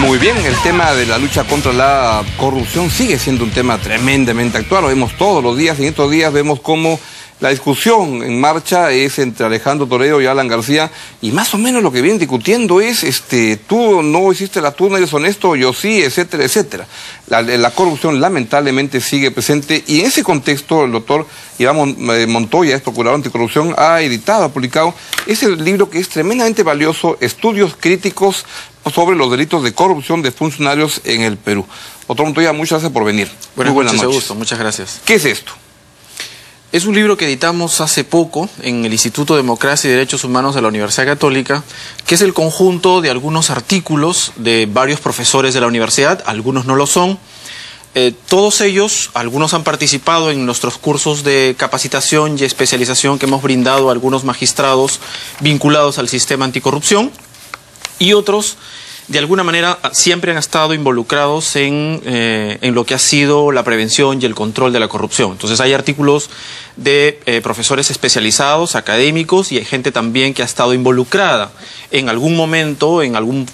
Muy bien, el tema de la lucha contra la corrupción sigue siendo un tema tremendamente actual, lo vemos todos los días, y en estos días vemos cómo la discusión en marcha es entre Alejandro Toledo y Alan García, y más o menos lo que vienen discutiendo es, tú no hiciste la turna, eres honesto, yo sí, etcétera, etcétera. La corrupción lamentablemente sigue presente, y en ese contexto el doctor Iván Montoya, es procurador anticorrupción, ha editado, ha publicado ese libro que es tremendamente valioso, Estudios Críticos sobre los delitos de corrupción de funcionarios en el Perú. Doctor Montoya, muchas gracias por venir. Buenas noches, Augusto. Muchas gracias. ¿Qué es esto? Es un libro que editamos hace poco en el Instituto de Democracia y Derechos Humanos de la Universidad Católica, que es el conjunto de algunos artículos de varios profesores de la universidad, algunos no lo son. Todos ellos, algunos han participado en nuestros cursos de capacitación y especialización que hemos brindado a algunos magistrados vinculados al sistema anticorrupción, y otros, de alguna manera, siempre han estado involucrados en lo que ha sido la prevención y el control de la corrupción. Entonces hay artículos de profesores especializados, académicos, y hay gente también que ha estado involucrada en algún momento, en alguna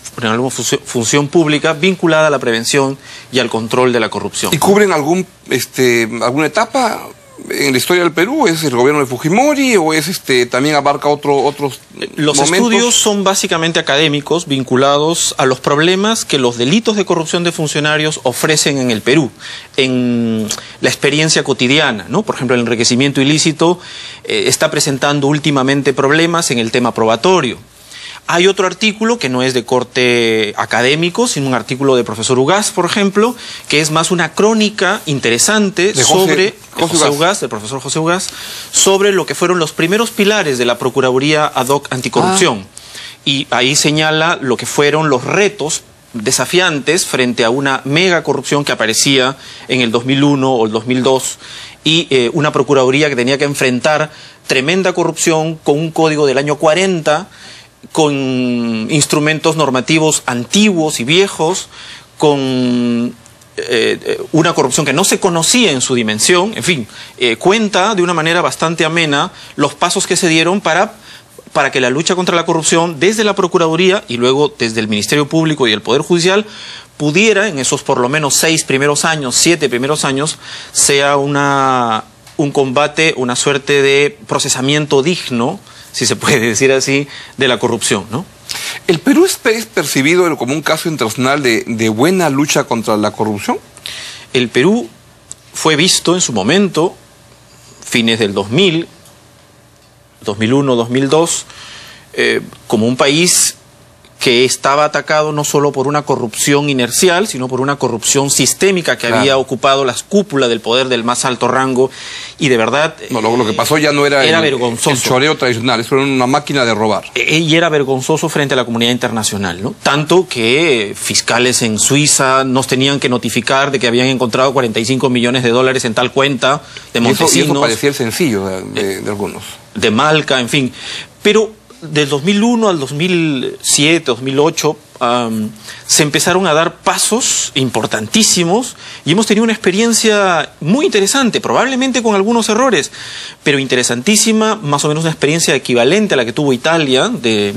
función pública vinculada a la prevención y al control de la corrupción. ¿Y cubren alguna etapa en la historia del Perú? ¿Es el gobierno de Fujimori o es también abarca otros Los momentos? Estudios son básicamente académicos vinculados a los problemas que los delitos de corrupción de funcionarios ofrecen en el Perú, en la experiencia cotidiana, ¿no? Por ejemplo, el enriquecimiento ilícito está presentando últimamente problemas en el tema probatorio. Hay otro artículo que no es de corte académico, sino un artículo de profesor Ugaz, por ejemplo, que es más una crónica interesante sobre del profesor José Ugaz, sobre lo que fueron los primeros pilares de la Procuraduría ad hoc anticorrupción. Y ahí señala lo que fueron los retos desafiantes frente a una mega corrupción que aparecía en el 2001 o el 2002, y una Procuraduría que tenía que enfrentar tremenda corrupción con un código del año 40, con instrumentos normativos antiguos y viejos, con una corrupción que no se conocía en su dimensión. En fin, cuenta de una manera bastante amena los pasos que se dieron para que la lucha contra la corrupción desde la Procuraduría y luego desde el Ministerio Público y el Poder Judicial pudiera, en esos por lo menos 7 primeros años, sea un combate, una suerte de procesamiento digno, si se puede decir así, de la corrupción, ¿no? ¿El Perú es percibido como un caso internacional de buena lucha contra la corrupción? El Perú fue visto en su momento, fines del 2000, 2001, 2002, como un país que estaba atacado no solo por una corrupción inercial, sino por una corrupción sistémica que había ocupado las cúpulas del poder del más alto rango, y de verdad... No, lo que pasó ya no era vergonzoso. El choreo tradicional, eso era una máquina de robar. Y era vergonzoso frente a la comunidad internacional, ¿no? Tanto que fiscales en Suiza nos tenían que notificar de que habían encontrado 45 millones de dólares en tal cuenta de Montesinos. Y eso parecía el sencillo de algunos. De Malca, en fin. Pero del 2001 al 2007, 2008, se empezaron a dar pasos importantísimos y hemos tenido una experiencia muy interesante, probablemente con algunos errores, pero interesantísima, más o menos una experiencia equivalente a la que tuvo Italia de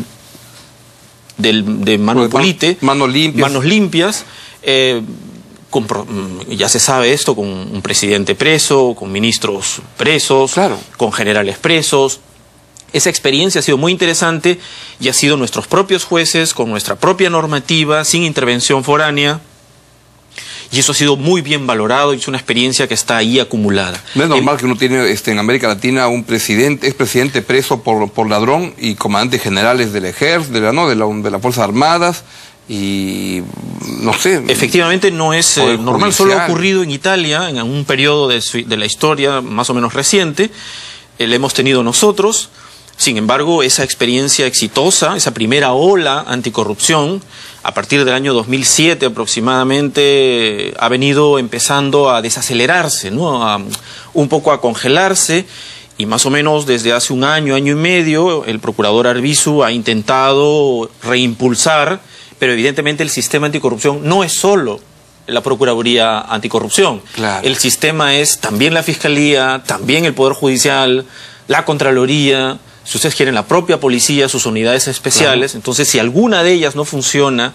Mano Pulite, manos limpias. Ya se sabe esto, con un presidente preso, con ministros presos, con generales presos. Esa experiencia ha sido muy interesante y ha sido nuestros propios jueces, con nuestra propia normativa, sin intervención foránea. Y eso ha sido muy bien valorado y es una experiencia que está ahí acumulada. No es normal que uno tiene en América Latina un presidente preso por ladrón y comandantes generales del ejército, de las Fuerzas Armadas, y no sé. Efectivamente no es normal, solo ha ocurrido en Italia, en un periodo de la historia más o menos reciente. La hemos tenido nosotros. Sin embargo, esa experiencia exitosa, esa primera ola anticorrupción, a partir del año 2007 aproximadamente, ha venido empezando a desacelerarse, ¿no? Un poco a congelarse, y más o menos desde hace un año, año y medio, el procurador Arbizu ha intentado reimpulsar, pero evidentemente el sistema anticorrupción no es solo la Procuraduría Anticorrupción. Claro. El sistema es también la Fiscalía, también el Poder Judicial, la Contraloría, si ustedes quieren, la propia policía, sus unidades especiales. Claro. Entonces, si alguna de ellas no funciona,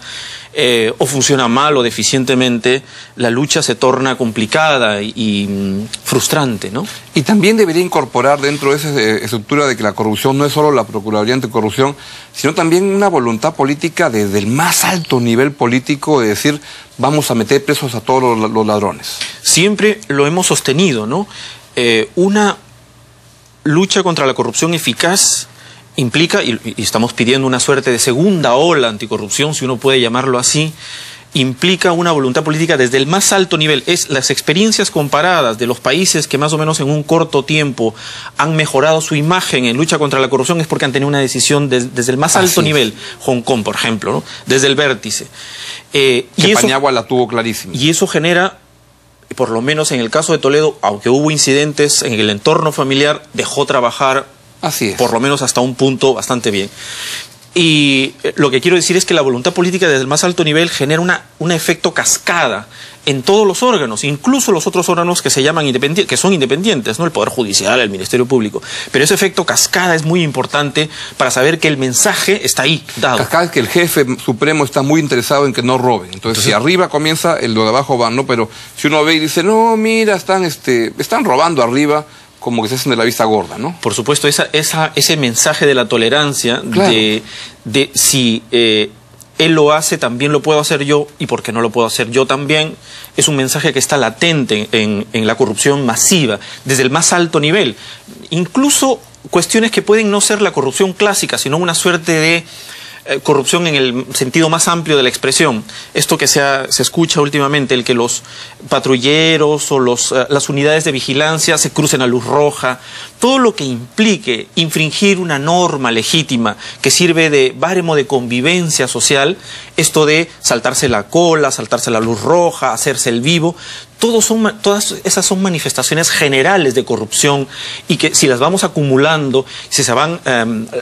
o funciona mal o deficientemente, la lucha se torna complicada y frustrante, ¿no? Y también debería incorporar dentro de esa estructura de que la corrupción no es solo la Procuraduría Anticorrupción, sino también una voluntad política desde el más alto nivel político de decir, vamos a meter presos a todos los ladrones. Siempre lo hemos sostenido, ¿no? Una lucha contra la corrupción eficaz implica, y estamos pidiendo una suerte de segunda ola anticorrupción, si uno puede llamarlo así, implica una voluntad política desde el más alto nivel. Es las experiencias comparadas de los países que más o menos en un corto tiempo han mejorado su imagen en lucha contra la corrupción, es porque han tenido una decisión desde el más alto nivel. Hong Kong, por ejemplo, ¿no? Desde el vértice. Paniagua la tuvo clarísima. Y eso genera, por lo menos en el caso de Toledo, aunque hubo incidentes en el entorno familiar, dejó trabajar, así es, por lo menos hasta un punto bastante bien. Y lo que quiero decir es que la voluntad política desde el más alto nivel genera un efecto cascada en todos los órganos, incluso los otros órganos que se llaman independientes, que son independientes, ¿no? El Poder Judicial, el Ministerio Público. Pero ese efecto cascada es muy importante para saber que el mensaje está ahí, dado. Cascada es que el jefe supremo está muy interesado en que no roben. Entonces, si arriba comienza, el de abajo va, ¿no? Pero si uno ve y dice, no, mira, están robando arriba, como que se hacen de la vista gorda, ¿no? Por supuesto, ese mensaje de la tolerancia, claro, de si él lo hace, también lo puedo hacer yo, y porque no lo puedo hacer yo también, es un mensaje que está latente en la corrupción masiva, desde el más alto nivel. Incluso cuestiones que pueden no ser la corrupción clásica, sino una suerte de corrupción en el sentido más amplio de la expresión. Esto que se escucha últimamente, el que los patrulleros o las unidades de vigilancia se crucen a luz roja, todo lo que implique infringir una norma legítima que sirve de baremo de convivencia social, esto de saltarse la cola, saltarse la luz roja, hacerse el vivo, todas esas son manifestaciones generales de corrupción, y que si las vamos acumulando, si se van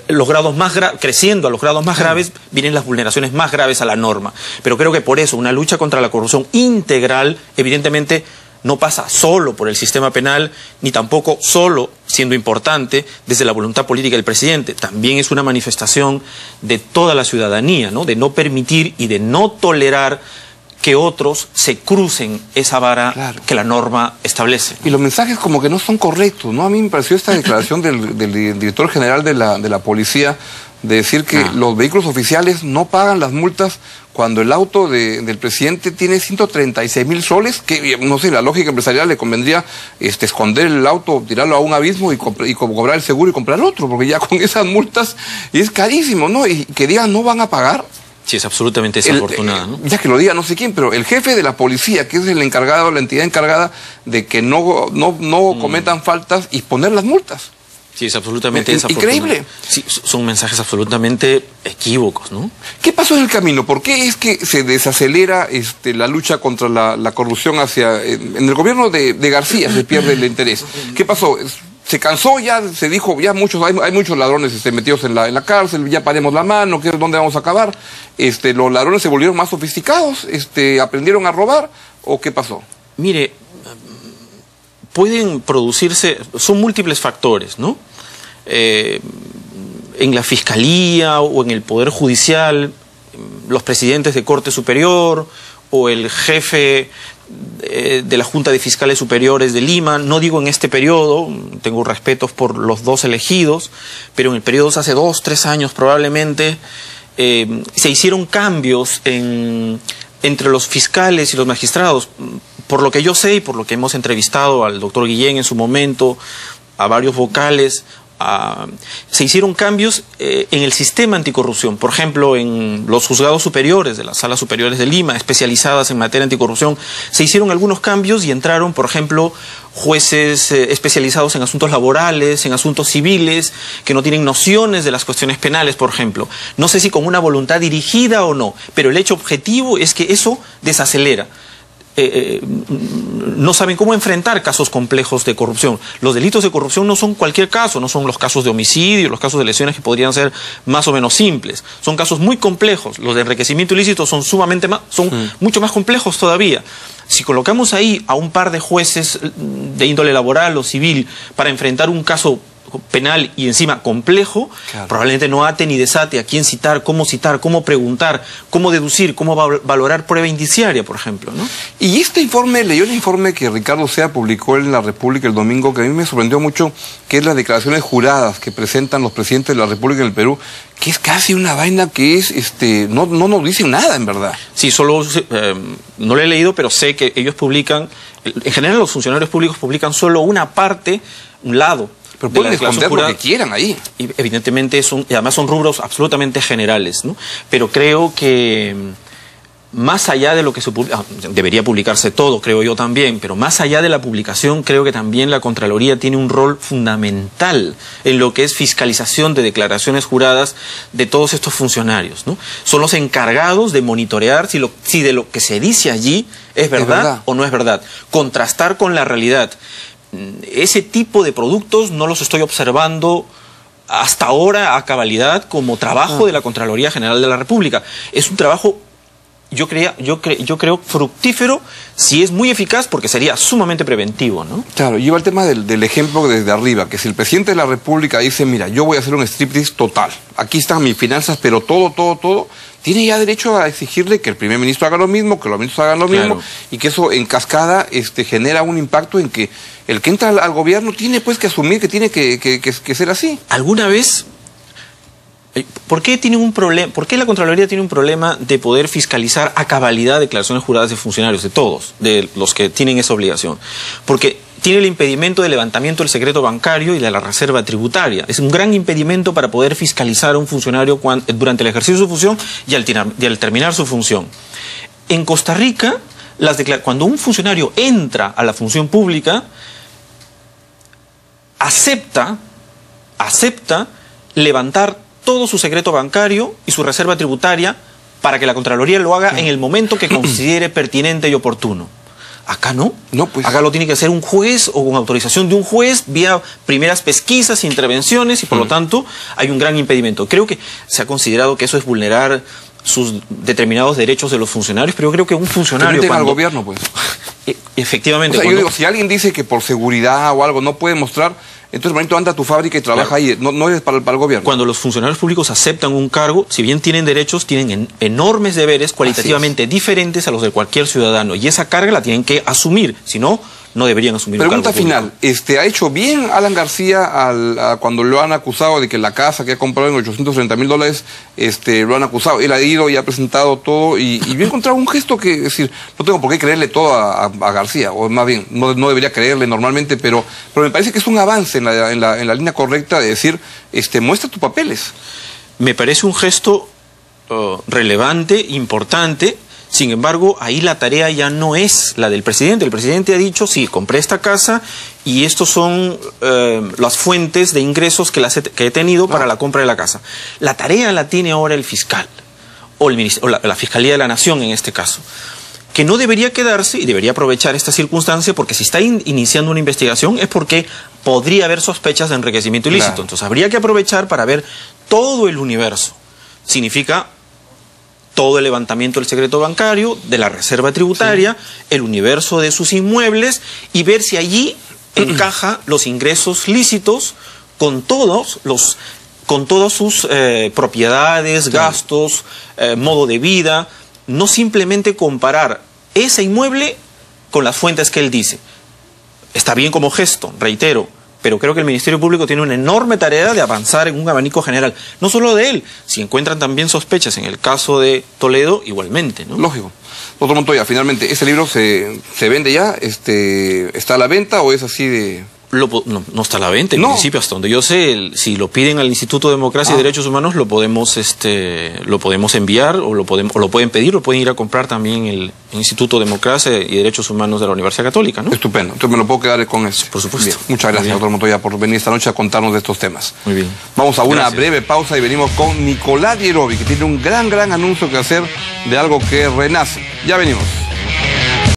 los grados creciendo a los grados más graves, vienen las vulneraciones más graves a la norma. Pero creo que por eso una lucha contra la corrupción integral, evidentemente, no pasa solo por el sistema penal, ni tampoco solo, siendo importante, desde la voluntad política del presidente. También es una manifestación de toda la ciudadanía, ¿no? De no permitir y de no tolerar que otros se crucen esa vara, claro, que la norma establece. Y los mensajes como que no son correctos, ¿no? A mí me pareció esta declaración del director general de la policía, de decir que los vehículos oficiales no pagan las multas cuando el auto del presidente tiene 136,000 soles, que no sé, la lógica empresarial le convendría esconder el auto, tirarlo a un abismo y cobrar el seguro y comprar otro, porque ya con esas multas es carísimo, ¿no? Y que digan no van a pagar. Sí, es absolutamente desafortunado, ¿no? Ya que lo diga no sé quién, pero el jefe de la policía, que es el encargado, la entidad encargada de que no cometan faltas y poner las multas. Sí, es absolutamente desafortunado. Increíble. Sí, son mensajes absolutamente equívocos, ¿no? ¿Qué pasó en el camino? ¿Por qué es que se desacelera la lucha contra la corrupción en el gobierno de García se pierde el interés? ¿Qué pasó? Se cansó, ya se dijo, ya hay muchos ladrones metidos en la cárcel, ya paremos la mano, ¿dónde vamos a acabar? Los ladrones se volvieron más sofisticados, aprendieron a robar, ¿o qué pasó? Mire, pueden producirse, son múltiples factores, ¿no? En la Fiscalía o en el Poder Judicial, los presidentes de Corte Superior o el jefe de la Junta de Fiscales Superiores de Lima, no digo en este periodo, tengo respetos por los dos elegidos, pero en el periodo hace 2, 3 años probablemente, se hicieron cambios entre los fiscales y los magistrados. Por lo que yo sé y por lo que hemos entrevistado al doctor Guillén en su momento, a varios vocales, se hicieron cambios en el sistema anticorrupción. Por ejemplo, en los juzgados superiores de las salas superiores de Lima, especializadas en materia anticorrupción, se hicieron algunos cambios y entraron, por ejemplo, jueces especializados en asuntos laborales, en asuntos civiles, que no tienen nociones de las cuestiones penales, por ejemplo. No sé si con una voluntad dirigida o no, pero el hecho objetivo es que eso desacelera. No saben cómo enfrentar casos complejos de corrupción. Los delitos de corrupción no son cualquier caso, no son los casos de homicidio, los casos de lesiones que podrían ser más o menos simples. Son casos muy complejos. Los de enriquecimiento ilícito son mucho más complejos todavía. Si colocamos ahí a un par de jueces de índole laboral o civil para enfrentar un caso penal y encima complejo, claro, probablemente no ate ni desate a quién citar, cómo preguntar, cómo deducir, cómo valorar prueba indiciaria, por ejemplo, ¿no? Y este informe, leyó el informe que Ricardo Sea publicó en La República el domingo, que a mí me sorprendió mucho, que es las declaraciones juradas que presentan los presidentes de la República del Perú, que es casi una vaina que es, no nos dicen nada, en verdad. Sí, solo, no lo he leído, pero sé que ellos publican, en general los funcionarios públicos publican solo una parte, un lado. Pero pueden esconder lo que quieran ahí. Y evidentemente además son rubros absolutamente generales, ¿no? Pero creo que más allá de lo que se publica, debería publicarse todo, creo yo también, pero más allá de la publicación, creo que también la Contraloría tiene un rol fundamental en lo que es fiscalización de declaraciones juradas de todos estos funcionarios, ¿no? Son los encargados de monitorear si de lo que se dice allí es verdad o no es verdad, contrastar con la realidad. Ese tipo de productos no los estoy observando hasta ahora a cabalidad como trabajo de la Contraloría General de la República. Es un trabajo, yo creo, fructífero, si es muy eficaz, porque sería sumamente preventivo, ¿no? Claro, lleva el tema del ejemplo desde arriba, que si el presidente de la República dice, mira, yo voy a hacer un striptease total, aquí están mis finanzas, pero todo, tiene ya derecho a exigirle que el primer ministro haga lo mismo, que los ministros hagan lo mismo, y que eso en cascada genera un impacto en que el que entra al gobierno tiene pues que asumir que tiene que ser así. ¿Alguna vez? ¿Por qué la Contraloría tiene un problema de poder fiscalizar a cabalidad declaraciones juradas de funcionarios, de todos, de los que tienen esa obligación? Porque tiene el impedimento de levantamiento del secreto bancario y de la reserva tributaria. Es un gran impedimento para poder fiscalizar a un funcionario durante el ejercicio de su función y al terminar su función. En Costa Rica, cuando un funcionario entra a la función pública, acepta levantar todo su secreto bancario y su reserva tributaria para que la Contraloría lo haga en el momento que considere pertinente y oportuno. Acá no. Pues. Acá lo tiene que hacer un juez o con autorización de un juez vía primeras pesquisas, intervenciones, y por lo tanto hay un gran impedimento. Creo que se ha considerado que eso es vulnerar sus determinados derechos de los funcionarios, pero yo creo que un funcionario... al gobierno, pues. Efectivamente. O sea, yo digo, si alguien dice que por seguridad o algo no puede mostrar, entonces, hermanito, anda a tu fábrica y trabaja ahí, no es para el gobierno. Cuando los funcionarios públicos aceptan un cargo, si bien tienen derechos, tienen enormes deberes cualitativamente diferentes a los de cualquier ciudadano, y esa carga la tienen que asumir, si no, no deberían asumir un cargo público. Pregunta final, ¿ha hecho bien Alan García cuando lo han acusado de que la casa que ha comprado en $830,000, lo han acusado? Él ha ido y ha presentado todo, y yo he encontrado un gesto que, es decir, no tengo por qué creerle todo a García, o más bien, no debería creerle normalmente, pero me parece que es un avance en la línea correcta de decir, muestra tus papeles. Me parece un gesto relevante, importante. Sin embargo, ahí la tarea ya no es la del presidente. El presidente ha dicho, sí, compré esta casa y estos son las fuentes de ingresos que he tenido para la compra de la casa. La tarea la tiene ahora el fiscal, o la Fiscalía de la Nación en este caso, que no debería quedarse y debería aprovechar esta circunstancia, porque si está iniciando una investigación es porque podría haber sospechas de enriquecimiento ilícito. Claro. Entonces habría que aprovechar para ver todo el universo. Significa todo el levantamiento del secreto bancario, de la reserva tributaria, el universo de sus inmuebles, y ver si allí encaja los ingresos lícitos con todas sus propiedades, gastos, modo de vida. No simplemente comparar ese inmueble con las fuentes que él dice. Está bien como gesto, reitero, pero creo que el Ministerio Público tiene una enorme tarea de avanzar en un abanico general. No solo de él, si encuentran también sospechas en el caso de Toledo, igualmente, ¿no? Lógico. Doctor Montoya, finalmente, ¿ese libro se vende ya? ¿Está a la venta o es así de...? No está a la venta, en principio, hasta donde yo sé. Si lo piden al Instituto de Democracia y Derechos Humanos, lo podemos enviar, o lo pueden pedir, o pueden ir a comprar también el Instituto de Democracia y Derechos Humanos de la Universidad Católica, ¿no? Estupendo. Entonces me lo puedo quedar con eso. Por supuesto. Bien. Muchas gracias, doctor Montoya, por venir esta noche a contarnos de estos temas. Muy bien. Vamos a una breve pausa y venimos con Nicolás Yerovi, que tiene un gran anuncio que hacer de algo que renace. Ya venimos.